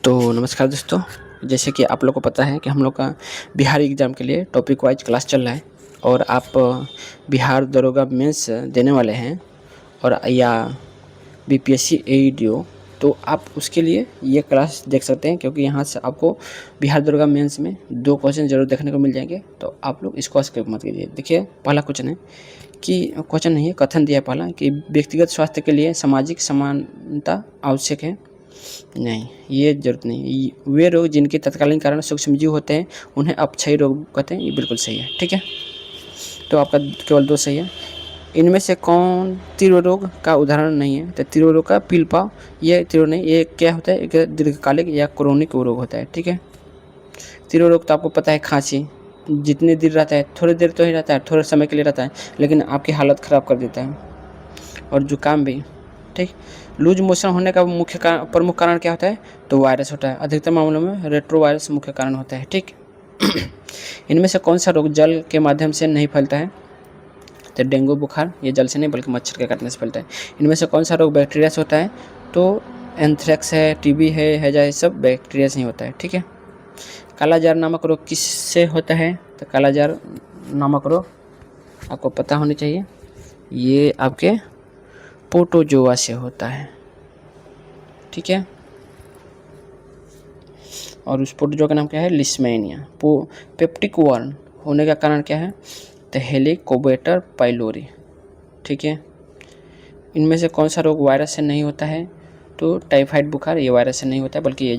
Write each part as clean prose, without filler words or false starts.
तो नमस्कार दोस्तों, जैसे कि आप लोग को पता है कि हम लोग का बिहार एग्ज़ाम के लिए टॉपिक वाइज क्लास चल रहा है और आप बिहार दरोगा मेंस देने वाले हैं और या बीपीएससी एईडीओ, तो आप उसके लिए ये क्लास देख सकते हैं क्योंकि यहाँ से आपको बिहार दरोगा मेंस में 2 क्वेश्चन ज़रूर देखने को मिल जाएंगे। तो आप लोग इसको स्किप मत कीजिए। देखिए, पहला क्वेश्चन है कि क्वेश्चन नहीं है, कथन दिया है पहला कि व्यक्तिगत स्वास्थ्य के लिए सामाजिक समानता आवश्यक है। नहीं, ये ज़रूरत नहीं। वे रोग जिनके तत्कालीन कारण सूक्ष्मजीव होते हैं उन्हें अपक्षयी रोग कहते हैं, ये बिल्कुल सही है। ठीक है, तो आपका केवल 2 सही है। इनमें से कौन तीव्र रोग का उदाहरण नहीं है? तो तीव्र रोग का पीलपाव, ये तीव्र नहीं, ये क्या होता है, एक दीर्घकालिक या क्रोनिक रोग होता है। ठीक है, तीव्र रोग तो आपको पता है, खांसी जितनी देर रहता है, थोड़ी देर तो ही रहता है, थोड़े समय के लिए रहता है, लेकिन आपकी हालत ख़राब कर देता है। और जुकाम भी। ठीक, लूज मोशन होने का प्रमुख कारण क्या होता है? तो वायरस होता है। अधिकतर मामलों में रेट्रोवायरस मुख्य कारण होता है। ठीक इनमें से कौन सा रोग जल के माध्यम से नहीं फैलता है? तो डेंगू बुखार ये जल से नहीं बल्कि मच्छर के काटने से फैलता है। इनमें से कौन सा रोग बैक्टीरिया से होता है? तो एंथ्रेक्स है, टीबी है, हैजा, ये सब बैक्टीरिया से ही होता है। ठीक है, कालाजार नामक रोग किससे होता है? तो कालाजार नामक रोग आपको पता होनी चाहिए, ये आपके प्रोटोजोआ से होता है। ठीक है, और उस प्रोटोजोआ का नाम क्या है? लिस्मेनिया। पेप्टिक वर्म होने का कारण क्या है? तो हेलिकोबैक्टर पाइलोरी। ठीक है, इनमें से कौन सा रोग वायरस से नहीं होता है? तो टाइफाइड बुखार, ये वायरस से नहीं होता है बल्कि ये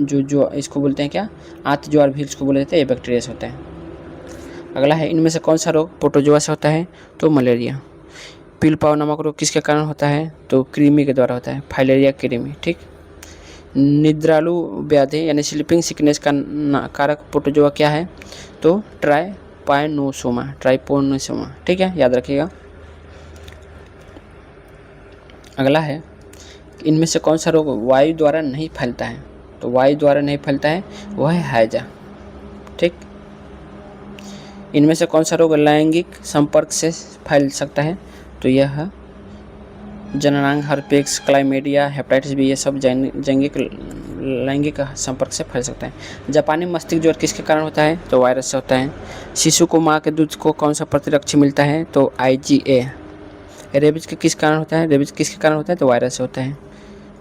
जो इसको बोलते हैं क्या, आंत ज्वार भी इसको बोले जाते हैं, ये बैक्टीरिया से होता है। अगला है, इनमें से कौन सा रोग प्रोटोजोआ से होता है? तो मलेरिया। पीलपाव नामक रोग किसके कारण होता है? तो कृमि के द्वारा होता है, फाइलेरिया कृमि। ठीक, निद्रालु व्याधि यानी स्लीपिंग सिकनेस का कारक प्रोटोजोआ क्या है? तो ट्राइपैनोसोमा। ठीक है, याद रखिएगा। अगला है, इनमें से कौन सा रोग वायु द्वारा नहीं फैलता है? तो वायु द्वारा नहीं फैलता है, वह है हैजा। ठीक, इनमें से कौन सा रोग लैंगिक संपर्क से फैल सकता है? तो यह जननांग हर्पेक्स, क्लाइमेडिया, हेपेटाइटिस बी, ये सब लैंगिक संपर्क से फैल सकता है। जापानी मस्तिष्क ज्वर किसके कारण होता है? तो वायरस से होता है। शिशु को माँ के दूध को कौन सा प्रतिरक्षी मिलता है? तो IgA। रेबीज के किस कारण होता है? रेबीज किसके कारण होता है? तो वायरस से होता है।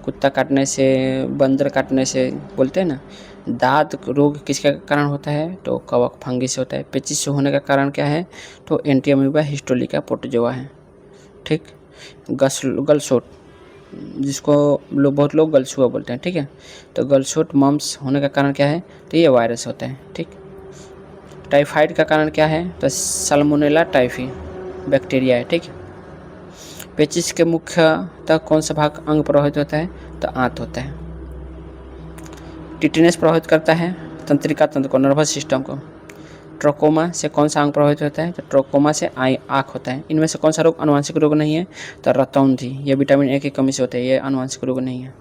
कुत्ता काटने से, बंदर काटने से बोलते हैं ना। दांत रोग किसके कारण होता है? तो कवक फंगी से होता है। पेचिश होने का कारण क्या है? तो एंटीअमीबा हिस्टोलिका प्रोटोजोआ है। ठीक, गलसोट जिसको बहुत लोग गलसुआ बोलते हैं। ठीक है, तो गलसोट मम्स होने का कारण क्या है? तो ये वायरस होता है। ठीक, टाइफाइड का कारण क्या है? तो साल्मोनेला टाइफी बैक्टीरिया है। ठीक, पेचिस के मुख्यतः कौन सा भाग अंग प्रभावित होता है? तो आंत होता है। टिटेनस प्रभावित करता है तंत्रिका तंत्र को, नर्वस सिस्टम को। ट्रोकोमा से कौन सा अंग प्रभावित होता है? तो ट्रोकोमा से आँख होता है। इनमें से कौन सा रोग आनुवंशिक रोग नहीं है? तो रतौंधी, ये विटामिन ए की कमी से होता है, ये आनुवंशिक रोग नहीं है।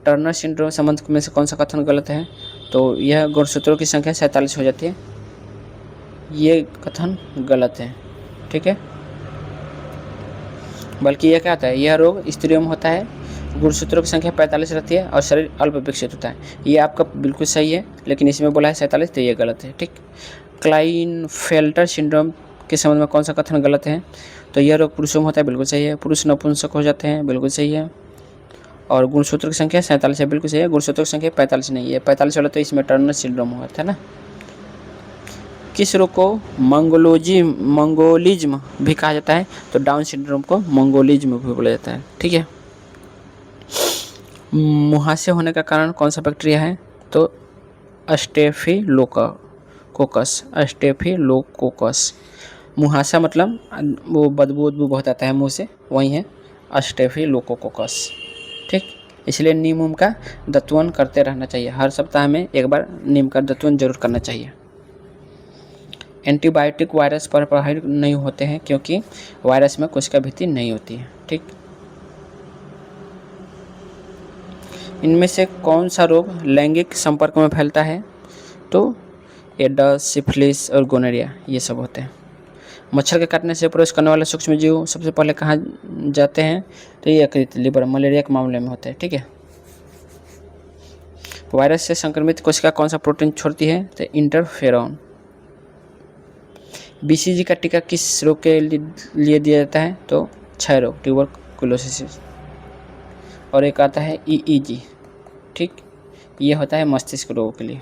टर्नर सिंड्रोम संबंध में से कौन सा कथन गलत है? तो यह गुणसूत्रों की संख्या 47 हो जाती है, ये कथन गलत है। ठीक है, बल्कि यह क्या होता है, यह रोग स्त्रियों में होता है, गुणसूत्रों की संख्या 45 रहती है और शरीर अल्प विकसित होता है, ये आपका बिल्कुल सही है, लेकिन इसमें बोला है 47, तो ये गलत है। ठीक, क्लाइनफेल्टर सिंड्रोम के संबंध में कौन सा कथन गलत है? तो यह रोग पुरुषों में होता है, बिल्कुल सही है। पुरुष नपुंसक हो जाते हैं, बिल्कुल सही है। और गुणसूत्र की संख्या 47 है, बिल्कुल सही है। गुणसूत्रों की संख्या 45 नहीं है, 45 वाला तो इसमें टर्नर सिंड्रोम हुआ था ना। किस रोग को मंगोलिज्म भी कहा जाता है? तो डाउन सिंड्रोम को मंगोलिज्म भी बोला जाता है। ठीक है, मुहासे होने का कारण कौन सा बैक्टीरिया है? तो स्टेफिलोकोकस। मुहासा मतलब वो बदबू बहुत आता है मुंह से, वही है स्टेफिलोकोकस। ठीक, इसलिए नीम उम का दत्वन करते रहना चाहिए, हर सप्ताह में एक बार नीम का दत्वन जरूर करना चाहिए। एंटीबायोटिक वायरस पर प्रभावित नहीं होते हैं क्योंकि वायरस में कोशिका भित्ति नहीं होती है। ठीक, इनमें से कौन सा रोग लैंगिक संपर्क में फैलता है? तो एडस, सिफिलिस और गोनोरिया, ये सब होते हैं। मच्छर के काटने से प्रवेश करने वाले सूक्ष्मजीव सबसे पहले कहाँ जाते हैं? तो ये यकृत, लिवर, मलेरिया के मामले में होते हैं। ठीक है, वायरस से संक्रमित कोशिका कौन सा प्रोटीन छोड़ती है? तो इंटरफेरॉन। बीसीजी का टीका किस रोग के लिए दिया जाता है? तो क्षय रोग, ट्यूबरकुलोसिस। और एक आता है ईईजी, ठीक, ये होता है मस्तिष्क रोगों के लिए,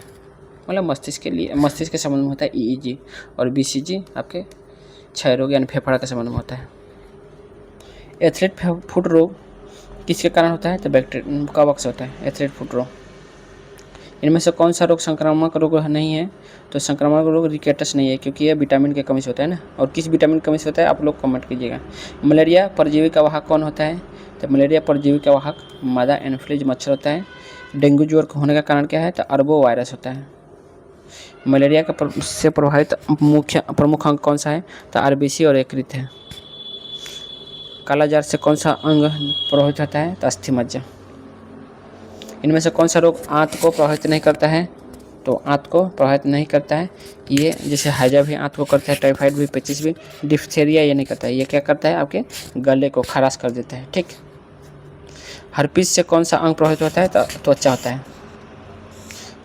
मतलब मस्तिष्क के लिए, मस्तिष्क के संबंध में होता है ईईजी। और बीसीजी आपके क्षय रोग यानी फेफड़ा के संबंध में होता है। एथलीट फुट रोग किसके कारण होता है? तो बैक्टीरिया कवक से होता है एथलीट फुट रोग। इनमें से कौन सा रोग संक्रामक रोग नहीं है? तो संक्रामक रोग रिकेटस नहीं है, क्योंकि यह विटामिन की कमी से होता है ना। और किस विटामिन की कमी से होता है आप लोग कमेंट कीजिएगा। मलेरिया परजीवी का वाहक कौन होता है? तो मलेरिया परजीवी का वाहक मादा एनोफिलीज मच्छर होता है। डेंगू ज्वर होने का कारण क्या है? तो अरबो वायरस होता है। मलेरिया का से प्रभावित प्रमुख अंग कौन सा है? तो आरबीसी और यकृत है। कालाजार से कौन सा अंग प्रभावित होता है? तो अस्थि मज्जा। इनमें से कौन सा रोग आंत को प्रभावित नहीं करता है? तो आंत को प्रभावित नहीं करता है ये, जैसे हैजा भी आंत को करता है, टाइफाइड भी, पेचिस भी। डिफ्थेरिया ये नहीं करता है, ये क्या करता है? आपके गले को खराश कर देता है, ठीक। हर्पीस से कौन सा अंग प्रभावित होता है? तो त्वचा होता है।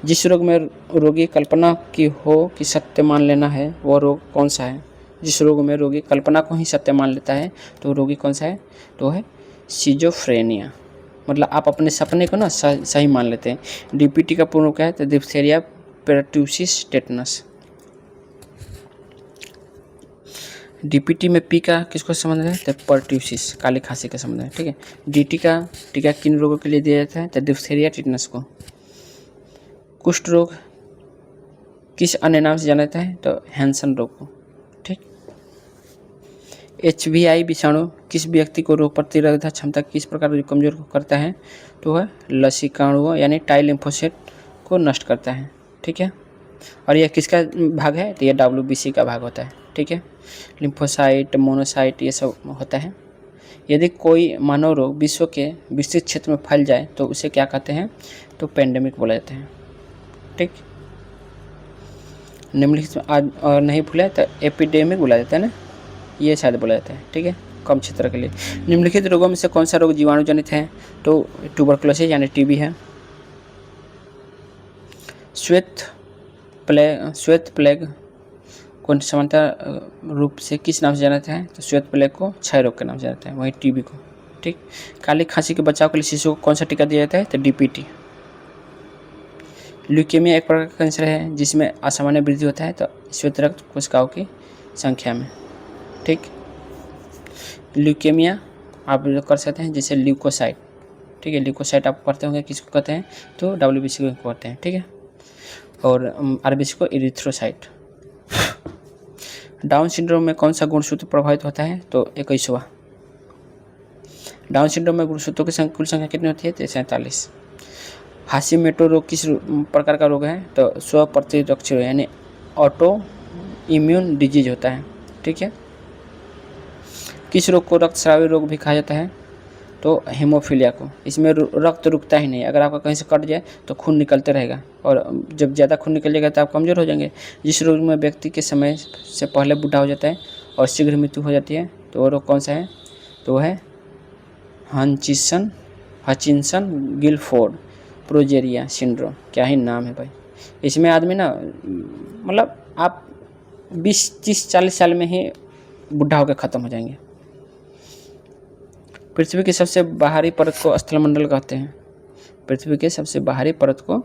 जिस रोग में रोगी कल्पना की हो कि सत्य मान लेना है, वो रोग कौन सा है? जिस रोग में रोगी कल्पना को ही सत्य मान लेता है, तो रोगी कौन सा है? तो है सिजोफ्रेनिया, मतलब आप अपने सपने को ना सही मान लेते हैं। डीपीटी का पूर्ण क्या है? तो डिप्थेरिया पेर्ट्यूसिस टेटनस। डीपीटी में पी का किसको संबंध है? तो पर्ट्यूसिस, काली खांसी का संबंध है, ठीक है। डीटी का टीका किन रोगों के लिए दिया जाता है? तो डिप्थेरिया टेटनस को। कुष्ठ रोग किस अन्य नाम से जाना जाता है? तो हैंसन रोग को, ठीक। HVI विषाणु किस व्यक्ति को रोग प्रतिरोधक क्षमता किस प्रकार कमजोर करता है? तो वह लसिकाणुओं यानी टाई लिम्फोसाइट को नष्ट करता है, ठीक है। और यह किसका भाग है? तो यह WBC का भाग होता है, ठीक है। लिम्फोसाइट, मोनोसाइट ये सब होता है। यदि कोई मानव रोग विश्व के विस्तृत क्षेत्र में फैल जाए तो उसे क्या कहते हैं? तो पेंडेमिक बोला जाता है, ठीक। निम्नलिखित में आज और नहीं भूला तो एपिडेमिक बोला जाता है ना, ये शायद बोला जाता है, ठीक है, कम क्षेत्र के लिए। निम्नलिखित रोगों में से कौन सा रोग जीवाणु जनित है? तो ट्यूबरकुलोसिस यानी टीबी है। श्वेत प्लेग को समानांतर रूप से किस नाम से जाना जाता है? तो श्वेत प्लेग को क्षय रोग के नाम से जाना जाता है, वहीं टीबी को, ठीक। काली खांसी के बचाव के लिए शिशु को कौन सा टीका दिया जाता है? तो डीपीटी। ल्यूकेमिया एक प्रकार का कैंसर है जिसमें असामान्य वृद्धि होता है तो श्वेत रक्त कोशिकाओं की संख्या में, ठीक। ल्यूकेमिया आप कर सकते हैं जैसे ल्यूकोसाइट, ठीक है। ल्यूकोसाइट आप पढ़ते होंगे, किसको कहते हैं? तो WBC को कहते हैं, ठीक है। और RBC को इरिथ्रोसाइट। डाउन सिंड्रोम में कौन सा गुणसूत्र प्रभावित होता है? तो 21वां। डाउन सिंड्रोम में गुणसूत्रों की कुल संख्या कितनी होती है? तो 47। हाशिमोटो रोग किस प्रकार का रोग है? तो स्वप्रतिरक्षी रोग यानी ऑटो इम्यून डिजीज होता है, ठीक है। किस रोग को रक्तस्रावी रोग भी कहा जाता है? तो हेमोफीलिया को। इसमें रक्त रुकता ही नहीं, अगर आपका कहीं से कट जाए तो खून निकलते रहेगा, और जब ज़्यादा खून निकल जाएगा तो आप कमज़ोर हो जाएंगे। जिस रोग में व्यक्ति के समय से पहले बूढ़ा हो जाता है और शीघ्र मृत्यु हो जाती है, तो वो रोग कौन सा है? तो वह है हचिंसन गिलफोर्ड प्रोजेरिया सिंड्रोम। क्या ही नाम है भाई। इसमें आदमी ना, मतलब आप 20, 30, 40 साल में ही बूढ़ा होकर ख़त्म हो जाएंगे। पृथ्वी की सबसे बाहरी परत को स्थलमंडल कहते हैं। पृथ्वी के सबसे बाहरी परत को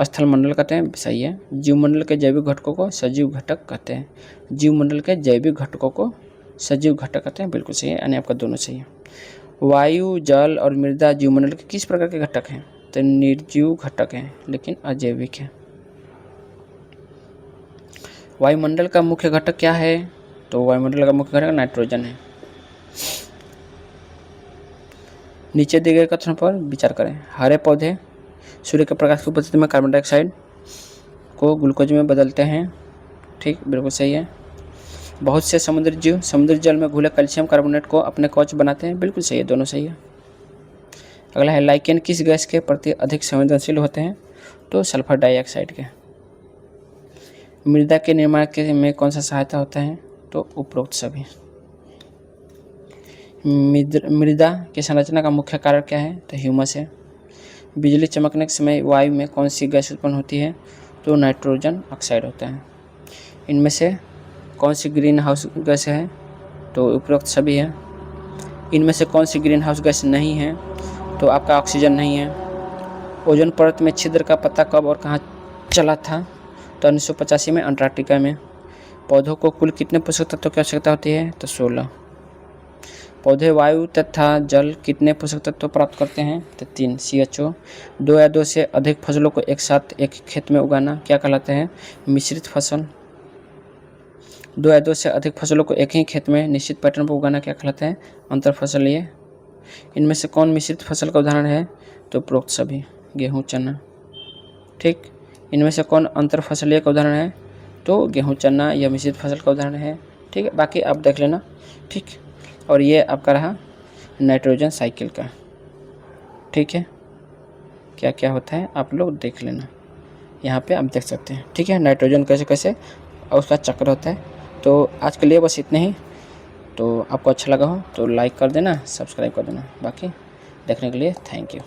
स्थलमंडल कहते हैं, सही है। जीवमंडल के जैविक घटकों को सजीव घटक कहते हैं। जीवमंडल के जैविक घटकों को सजीव घटक कहते हैं, बिल्कुल सही है, यानी आपका दोनों सही है। वायु, जल और मृदा जीवमंडल के किस प्रकार के घटक हैं? तो निर्जीव घटक हैं, लेकिन अजैविक है। वायुमंडल का मुख्य घटक क्या है? तो वायुमंडल का मुख्य घटक नाइट्रोजन है। नीचे दिए गए कथन पर विचार करें। हरे पौधे सूर्य के प्रकाश की उपस्थिति में कार्बन डाइऑक्साइड को ग्लूकोज में बदलते हैं, ठीक, बिल्कुल सही है। बहुत से समुद्री जीव समुद्री जल में घुले कैल्शियम कार्बोनेट को अपने कवच बनाते हैं, बिल्कुल सही है, दोनों सही है। अगला है लाइकेन किस गैस के प्रति अधिक संवेदनशील होते हैं? तो सल्फर डाइऑक्साइड के। मृदा के निर्माण के में कौन सा सहायता होता है? तो उपरोक्त सभी। मृदा की संरचना का मुख्य कारक क्या है? तो ह्यूमस है। बिजली चमकने के समय वायु में कौन सी गैस उत्पन्न होती है? तो नाइट्रोजन ऑक्साइड होता है। इनमें से कौन सी ग्रीन हाउस गैस है? तो उपरोक्त सभी है। इनमें से कौन सी ग्रीन हाउस गैस नहीं है? तो आपका ऑक्सीजन नहीं है। ओजोन परत में छिद्र का पता कब और कहाँ चला था? तो 1985 में अंटार्कटिका में। पौधों को कुल कितने पोषक तत्वों की आवश्यकता होती है? तो 16। पौधे वायु तथा जल कितने पोषक तत्व प्राप्त करते हैं? तो 3 CHO। 2 या 2 से अधिक फसलों को एक साथ एक खेत में उगाना क्या कहलाता है? मिश्रित फसल। 2 या 2 से अधिक फसलों को एक ही खेत में निश्चित पैटर्न पर उगाना क्या कहलाता है? अंतर फसलीय। इनमें से कौन मिश्रित फसल का उदाहरण है? तो उपरोक्त सभी, गेहूँ, चना। ठीक। इनमें से कौन अंतर फसलीय का उदाहरण है? तो गेहूँ, चना या मिश्रित फसल का उदाहरण है। ठीक है, बाकी आप देख लेना। ठीक, और ये आपका रहा नाइट्रोजन साइकिल का। ठीक है, क्या क्या होता है आप लोग देख लेना, यहाँ पे आप देख सकते हैं। ठीक है, नाइट्रोजन कैसे कैसे और उसका चक्र होता है। तो आज के लिए बस इतने ही। तो आपको अच्छा लगा हो तो लाइक कर देना, सब्सक्राइब कर देना। बाकी देखने के लिए थैंक यू।